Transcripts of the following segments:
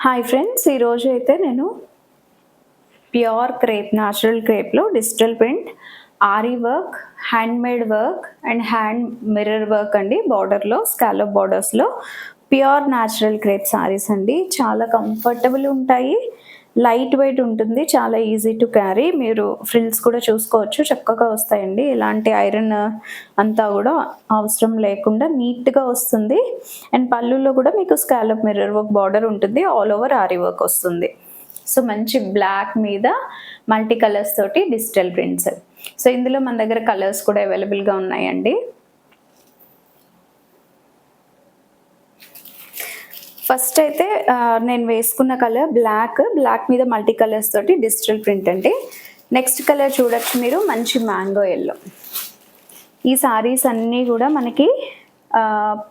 Hi friends, ఈరోజు అయితే నేను ప్యూర్ క్రేప్ న్యాచురల్ క్రేప్లో digital print, aari work, handmade work and hand mirror work అండి. బార్డర్లో స్కాలప్ బార్డర్స్లో ప్యూర్ న్యాచురల్ క్రేప్ సారీస్ అండి. చాలా కంఫర్టబుల్ ఉంటాయి, లైట్ వెయిట్ ఉంటుంది, చాలా ఈజీ టు క్యారీ. మీరు ఫ్రిల్స్ కూడా చూసుకోవచ్చు, చక్కగా వస్తాయండి. ఇలాంటి ఐరన్ అంతా కూడా అవసరం లేకుండా నీట్గా వస్తుంది. అండ్ పళ్ళులో కూడా మీకు స్కాలప్ మిర్రర్ వర్క్ బార్డర్ ఉంటుంది, ఆల్ ఓవర్ ఆరీ వర్క్ వస్తుంది. సో మంచి బ్లాక్ మీద మల్టీ కలర్స్ తోటి డిజిటల్ ప్రింట్స్. సో ఇందులో మన దగ్గర కలర్స్ కూడా అవైలబుల్గా ఉన్నాయండి. ఫస్ట్ అయితే నేను వేసుకున్న కలర్ బ్లాక్ మీద మల్టీ కలర్స్ తోటి డిజిటల్ ప్రింట్ అండి. నెక్స్ట్ కలర్ చూడొచ్చు మీరు, మంచి మ్యాంగో ఎల్లో. ఈ సారీస్ అన్నీ కూడా మనకి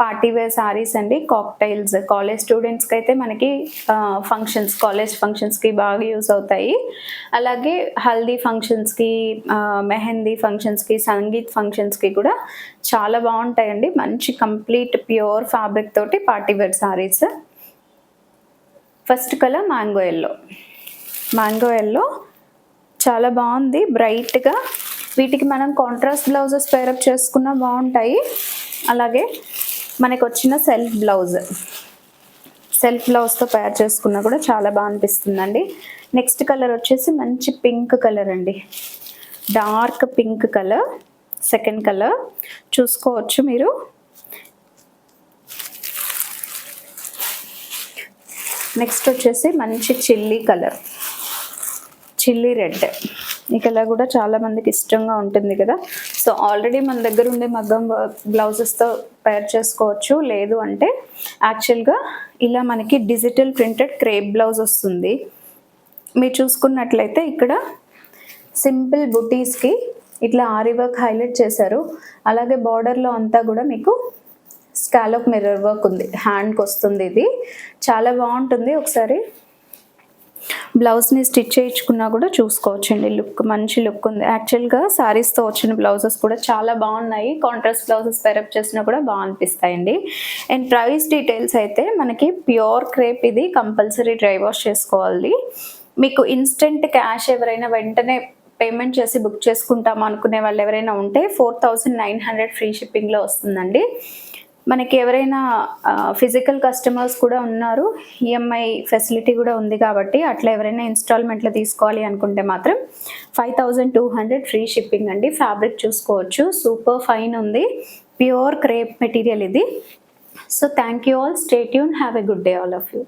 పార్టీ వేర్ సారీస్ అండి. కాక్టైల్స్, కాలేజ్ స్టూడెంట్స్కి అయితే మనకి కాలేజ్ ఫంక్షన్స్కి బాగా యూస్ అవుతాయి. అలాగే హల్దీ ఫంక్షన్స్కి, మెహందీ ఫంక్షన్స్కి, సంగీత్ ఫంక్షన్స్కి కూడా చాలా బాగుంటాయండి. మంచి కంప్లీట్ ప్యూర్ ఫ్యాబ్రిక్ తోటి party wear saris. First colour mango yellow చాలా బాగుంది, బ్రైట్గా. వీటికి మనం కాంట్రాస్ట్ బ్లౌజెస్ పేరప్ చేసుకున్నా బాగుంటాయి. అలాగే మనకు వచ్చిన సెల్ఫ్ బ్లౌజ్తో పేర్ చేసుకున్నా కూడా చాలా బాగా అనిపిస్తుందండి. నెక్స్ట్ కలర్ వచ్చేసి మంచి పింక్ కలర్ అండి, dark pink colour. Second colour చూసుకోవచ్చు మీరు. నెక్స్ట్ వచ్చేసి మంచి చిల్లీ రెడ్. ఈ కలర్ కూడా చాలా మందికి ఇష్టంగా ఉంటుంది కదా. సో ఆల్రెడీ మన దగ్గర ఉండే మగ్గం బ్లౌజెస్తో పేర్ చేసుకోవచ్చు. లేదు అంటే యాక్చువల్గా ఇలా మనకి డిజిటల్ ప్రింటెడ్ క్రేప్ బ్లౌజ్ వస్తుంది. మీరు చూసుకున్నట్లయితే ఇక్కడ సింపుల్ బుటీస్కి ఇట్లా ఆరీ వర్క్ హైలైట్ చేశారు. అలాగే బార్డర్లో అంతా కూడా మీకు స్కాలప్ మిర్రర్ వర్క్ ఉంది, హ్యాండ్కి వస్తుంది. ఇది చాలా బాగుంటుంది. ఒకసారి బ్లౌజ్ని స్టిచ్ చేయించుకున్నా కూడా చూసుకోవచ్చండి. మంచి లుక్ ఉంది. యాక్చువల్గా శారీస్తో వచ్చిన బ్లౌజెస్ కూడా చాలా బాగున్నాయి. కాంట్రాస్ట్ బ్లౌజెస్ పేరప్ చేసినా కూడా బాగా అనిపిస్తాయండి. అండ్ ప్రైస్ డీటెయిల్స్ అయితే మనకి ప్యూర్ క్రేప్ ఇది కంపల్సరీ డ్రై వాష్ చేసుకోవాలి. మీకు ఇన్స్టెంట్ క్యాష్ ఎవరైనా వెంటనే పేమెంట్ చేసి బుక్ చేసుకుంటాము అనుకునే వాళ్ళు ఎవరైనా ఉంటే 4900 ఫ్రీ షిప్పింగ్లో వస్తుందండి. మనకి ఎవరైనా ఫిజికల్ కస్టమర్స్ కూడా ఉన్నారు, ఈఎంఐ ఫెసిలిటీ కూడా ఉంది కాబట్టి అట్లా ఎవరైనా ఇన్స్టాల్మెంట్లో తీసుకోవాలి అనుకుంటే మాత్రం 5200 ఫ్రీ షిప్పింగ్ అండి. ఫ్యాబ్రిక్ చూసుకోవచ్చు, సూపర్ ఫైన్ ఉంది, ప్యూర్ క్రేప్ మెటీరియల్ ఇది. So thank you all, stay tune, have a good day all of you.